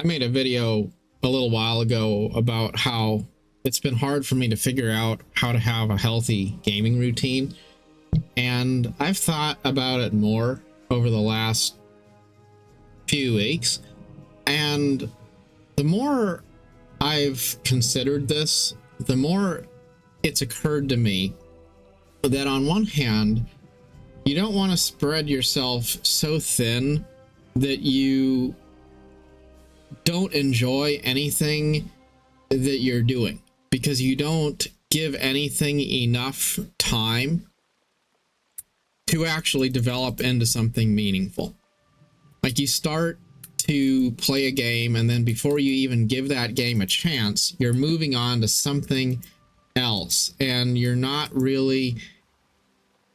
I made a video a little while ago about how it's been hard for me to figure out how to have a healthy gaming routine. And I've thought about it more over the last few weeks. And the more I've considered this, the more it's occurred to me that on one hand, you don't want to spread yourself so thin that you don't enjoy anything that you're doing, because you don't give anything enough time to actually develop into something meaningful. Like, you start to play a game, and then before you even give that game a chance, you're moving on to something else, and you're not really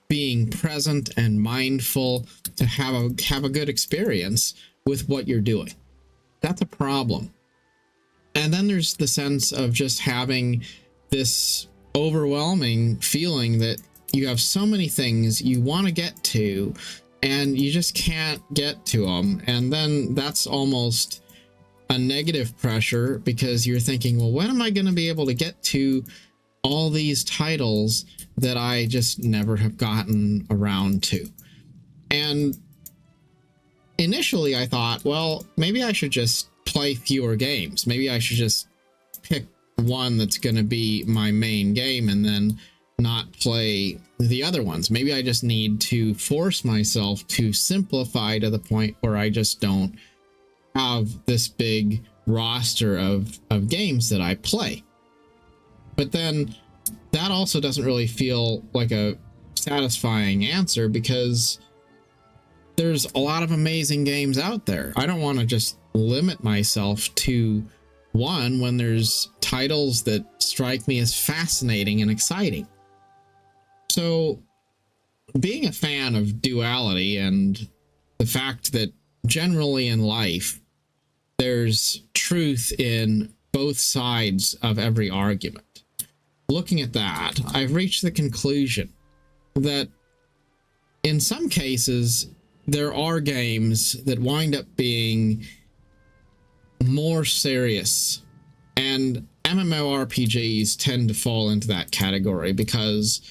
being present and mindful to have a good experience with what you're doing. That's a problem. And then there's the sense of just having this overwhelming feeling that you have so many things you want to get to and you just can't get to them. And then that's almost a negative pressure, because you're thinking, well, when am I going to be able to get to all these titles that I just never have gotten around to? And initially I thought, well, maybe I should just play fewer games. Maybe I should just pick one that's going to be my main game and then not play the other ones. Maybe I just need to force myself to simplify to the point where I just don't have this big roster of games that I play. But then that also doesn't really feel like a satisfying answer, because there's a lot of amazing games out there. I don't want to just limit myself to one when there's titles that strike me as fascinating and exciting. So, being a fan of duality and the fact that generally in life there's truth in both sides of every argument, looking at that, I've reached the conclusion that in some cases there are games that wind up being more serious, and MMORPGs tend to fall into that category, because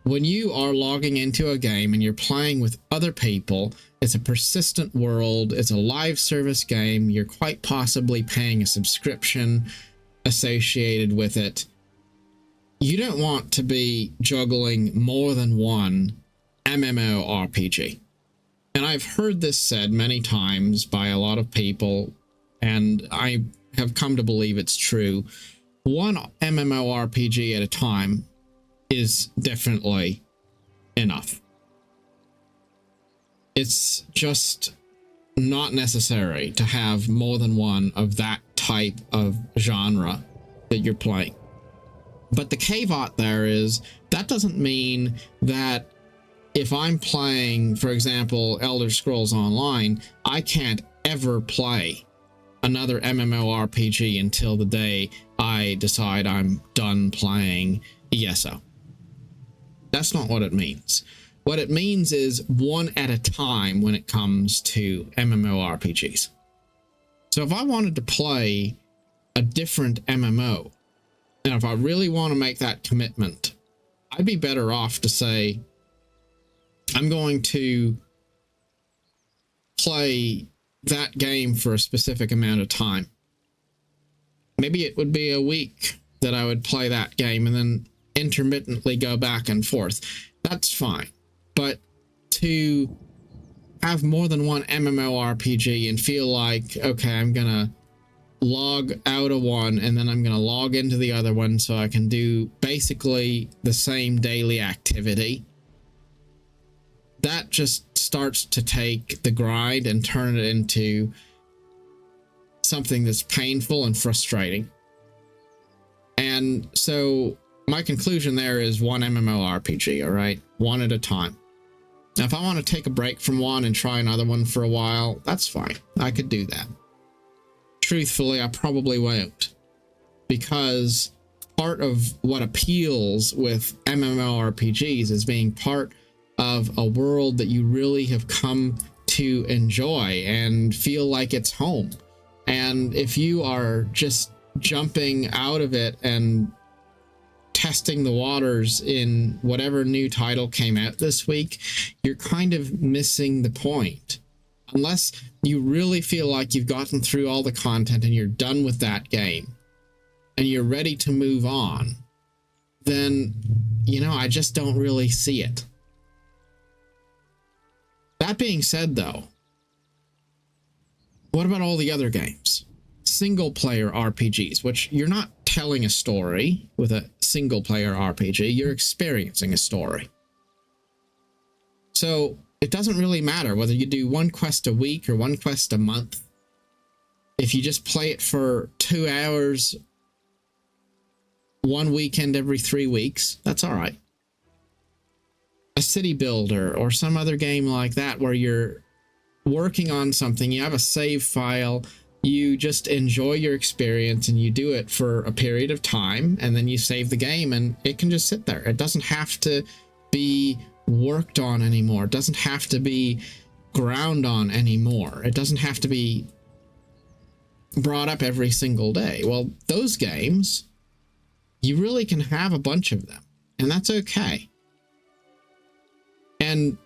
when you are logging into a game and you're playing with other people, it's a persistent world, it's a live service game, you're quite possibly paying a subscription associated with it. You don't want to be juggling more than one MMORPG. And I've heard this said many times by a lot of people, and I have come to believe it's true. One MMORPG at a time is definitely enough. It's just not necessary to have more than one of that type of genre that you're playing. But the caveat there is, that doesn't mean that if I'm playing, for example, Elder Scrolls Online, I can't ever play another MMORPG until the day I decide I'm done playing ESO. That's not what it means. What it means is one at a time when it comes to MMORPGs. So if I wanted to play a different MMO, and if I really want to make that commitment, I'd be better off to say, I'm going to play that game for a specific amount of time. Maybe it would be a week that I would play that game and then intermittently go back and forth. That's fine. But to have more than one MMORPG and feel like, okay, I'm going to log out of one and then I'm going to log into the other one so I can do basically the same daily activity, that just starts to take the grind and turn it into something that's painful and frustrating. And so my conclusion there is one MMORPG, all right? One at a time. Now, if I want to take a break from one and try another one for a while, that's fine. I could do that. Truthfully, I probably won't, because part of what appeals with MMORPGs is being part of a world that you really have come to enjoy and feel like it's home. And if you are just jumping out of it and testing the waters in whatever new title came out this week, you're kind of missing the point. Unless you really feel like you've gotten through all the content and you're done with that game and you're ready to move on, then, you know, I just don't really see it. That being said, though, what about all the other games? Single player RPGs, which you're not telling a story with a single player RPG, you're experiencing a story. So it doesn't really matter whether you do one quest a week or one quest a month. If you just play it for 2 hours, one weekend every 3 weeks, that's all right. A city builder or some other game like that where you're working on something, you have a save file, you just enjoy your experience and you do it for a period of time, and then you save the game and it can just sit there. It doesn't have to be worked on anymore. It doesn't have to be ground on anymore. It doesn't have to be brought up every single day. Well, those games, you really can have a bunch of them, and that's okay. And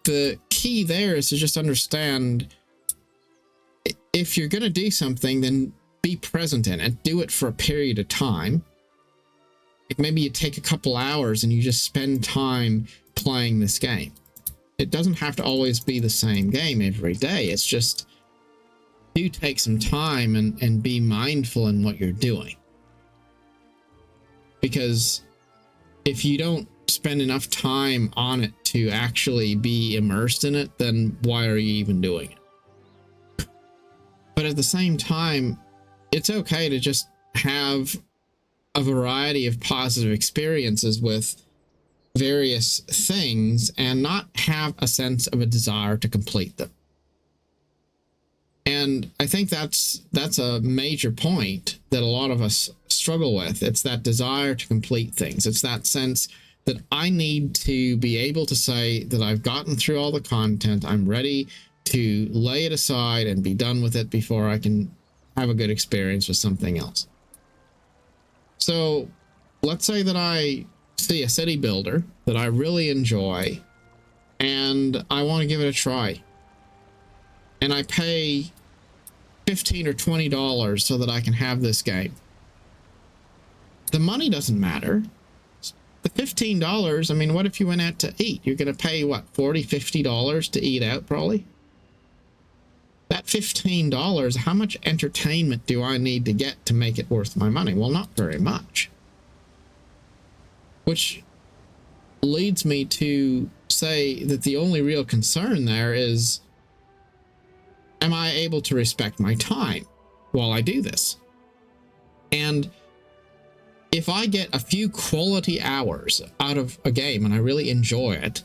the key there is to just understand, if you're going to do something, then be present in it. Do it for a period of time. Like maybe you take a couple hours and you just spend time playing this game. It doesn't have to always be the same game every day. It's just, do take some time and be mindful in what you're doing. Because if you don't spend enough time on it to actually be immersed in it, then why are you even doing it? But at the same time, it's okay to just have a variety of positive experiences with various things and not have a sense of a desire to complete them. And I think that's a major point that a lot of us struggle with. It's that desire to complete things. It's that sense that I need to be able to say that I've gotten through all the content. I'm ready to lay it aside and be done with it before I can have a good experience with something else. So let's say that I see a city builder that I really enjoy and I want to give it a try. And I pay $15 or $20 so that I can have this game. The money doesn't matter. The $15, I mean, what if you went out to eat? You're going to pay, what, $40, $50 to eat out, probably? That $15, how much entertainment do I need to get to make it worth my money? Well, not very much. Which leads me to say that the only real concern there is, am I able to respect my time while I do this? And if I get a few quality hours out of a game and I really enjoy it,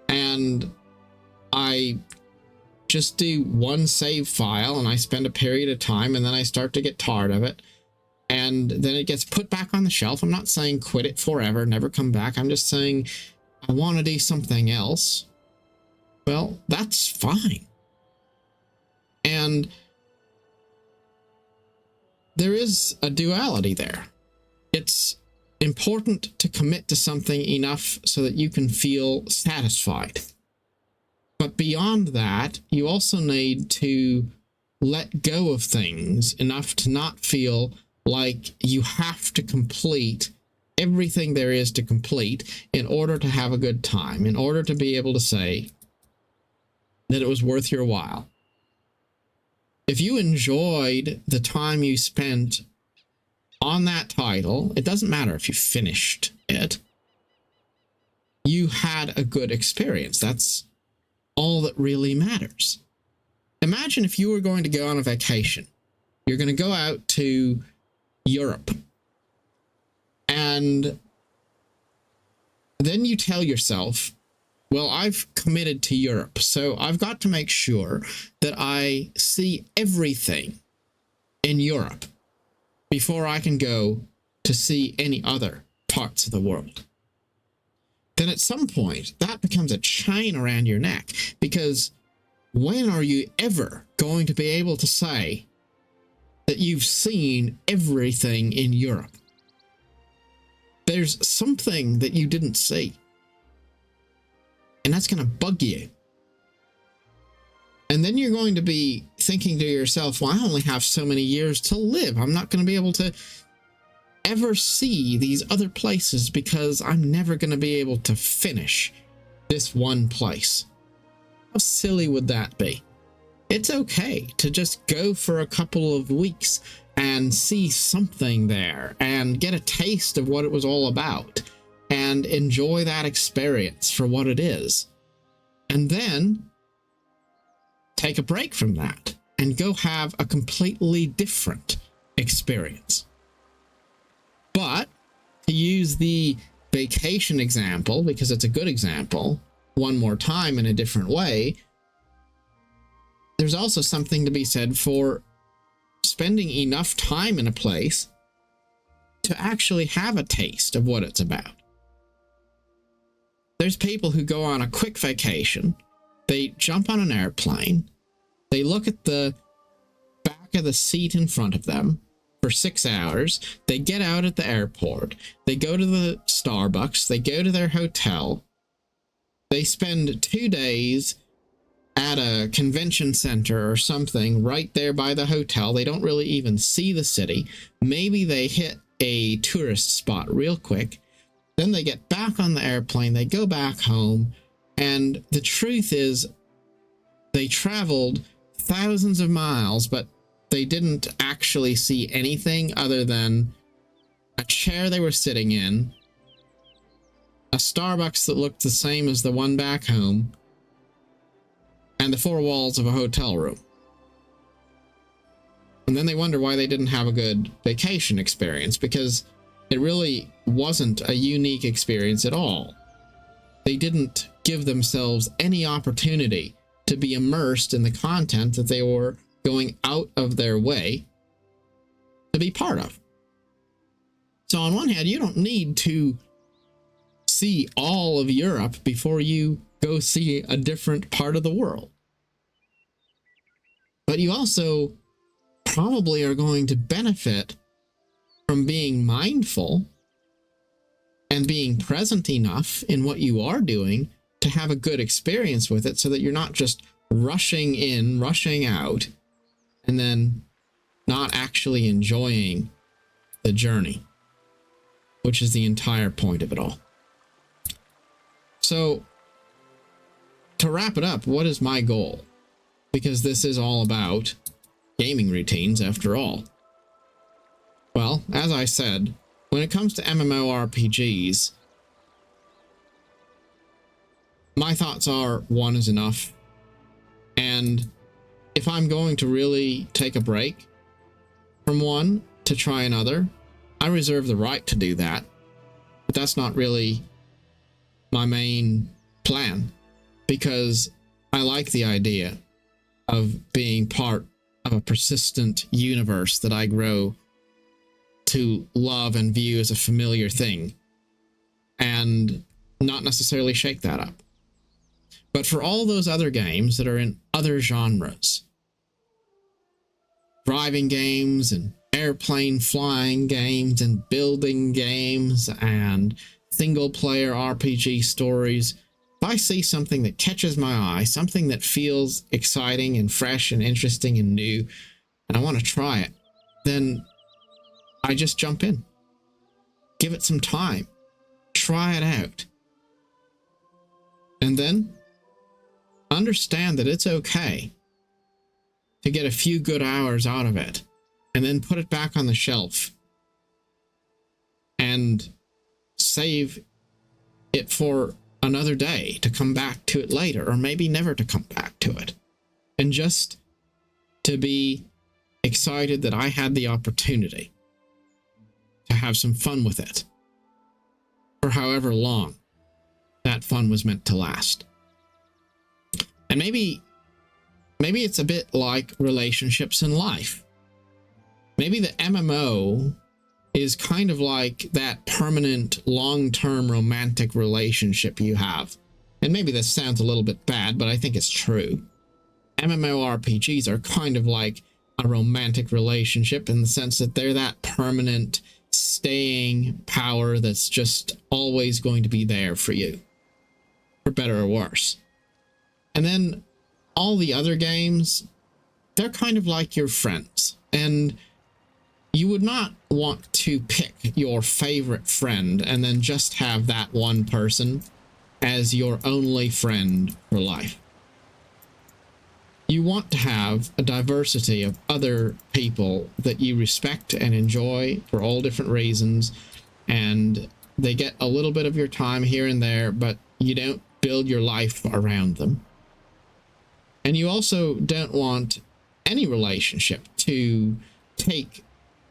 and I just do one save file and I spend a period of time and then I start to get tired of it, and then it gets put back on the shelf. I'm not saying quit it forever, never come back. I'm just saying I want to do something else. Well, that's fine. And there is a duality there. It's important to commit to something enough so that you can feel satisfied. But beyond that, you also need to let go of things enough to not feel like you have to complete everything there is to complete in order to have a good time, in order to be able to say that it was worth your while. If you enjoyed the time you spent on that title, it doesn't matter if you finished it. You had a good experience. That's all that really matters. Imagine if you were going to go on a vacation. You're going to go out to Europe. And then you tell yourself, well, I've committed to Europe, so I've got to make sure that I see everything in Europe before I can go to see any other parts of the world. Then at some point, that becomes a chain around your neck, because when are you ever going to be able to say that you've seen everything in Europe? There's something that you didn't see. And that's going to bug you. And then you're going to be thinking to yourself, well, I only have so many years to live. I'm not going to be able to ever see these other places because I'm never going to be able to finish this one place. How silly would that be? It's okay to just go for a couple of weeks and see something there and get a taste of what it was all about and enjoy that experience for what it is. And then take a break from that and go have a completely different experience. But to use the vacation example, because it's a good example, one more time in a different way, there's also something to be said for spending enough time in a place to actually have a taste of what it's about. There's people who go on a quick vacation, they jump on an airplane, they look at the back of the seat in front of them for 6 hours, they get out at the airport, they go to the Starbucks, they go to their hotel, they spend 2 days at a convention center or something right there by the hotel. They don't really even see the city. Maybe they hit a tourist spot real quick. Then they get back on the airplane, they go back home, and the truth is they traveled thousands of miles, but they didn't actually see anything other than a chair they were sitting in, a Starbucks that looked the same as the one back home, and the 4 walls of a hotel room. And then they wonder why they didn't have a good vacation experience, because it really wasn't a unique experience at all. They didn't give themselves any opportunity to be immersed in the content that they were going out of their way to be part of. So on one hand, you don't need to see all of Europe before you go see a different part of the world. But you also probably are going to benefit from being mindful and being present enough in what you are doing to have a good experience with it, so that you're not just rushing in, rushing out, and then not actually enjoying the journey, which is the entire point of it all. So, to wrap it up, what is my goal? Because this is all about gaming routines after all. Well, as I said, when it comes to MMORPGs, my thoughts are 1 is enough. And if I'm going to really take a break from one to try another, I reserve the right to do that. But that's not really my main plan, because I like the idea of being part of a persistent universe that I grow to love and view as a familiar thing, and not necessarily shake that up. But for all those other games that are in other genres, driving games and airplane flying games and building games and single-player RPG stories, if I see something that catches my eye, something that feels exciting and fresh and interesting and new, and I want to try it, then I just jump in. Give it some time. Try it out. And then understand that it's okay to get a few good hours out of it, and then put it back on the shelf and save it for another day to come back to it later, or maybe never to come back to it. And just to be excited that I had the opportunity to have some fun with it for however long that fun was meant to last. And maybe it's a bit like relationships in life. Maybe the MMO is kind of like that permanent, long-term romantic relationship you have. And maybe this sounds a little bit bad, but I think it's true. MMORPGs are kind of like a romantic relationship in the sense that they're that permanent staying power that's just always going to be there for you, for better or worse. And then all the other games, they're kind of like your friends, and you would not want to pick your favorite friend and then just have that one person as your only friend for life. You want to have a diversity of other people that you respect and enjoy for all different reasons, and they get a little bit of your time here and there, but you don't build your life around them. And you also don't want any relationship to take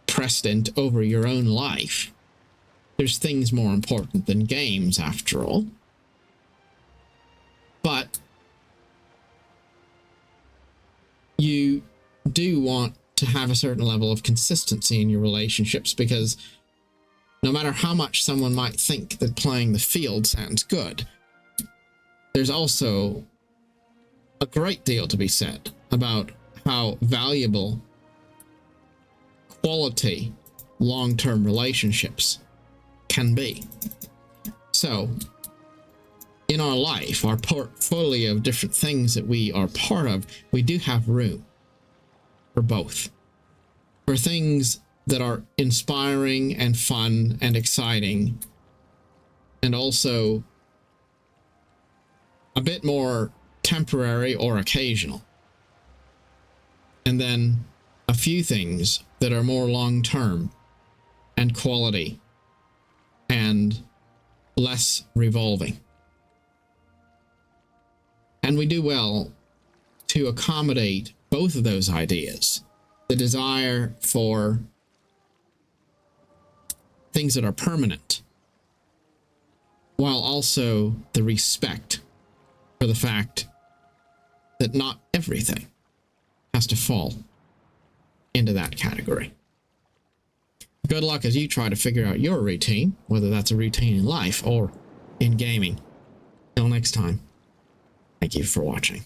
precedent over your own life. There's things more important than games, after all. But you do want to have a certain level of consistency in your relationships, because no matter how much someone might think that playing the field sounds good, there's also a great deal to be said about how valuable quality long-term relationships can be. So in our life, our portfolio of different things that we are part of, we do have room for both. For things that are inspiring and fun and exciting, and also a bit more temporary or occasional. And then a few things that are more long-term and quality and less revolving. And we do well to accommodate both of those ideas. The desire for things that are permanent, while also the respect for the fact that not everything has to fall into that category. Good luck as you try to figure out your routine, whether that's a routine in life or in gaming. Till next time, thank you for watching.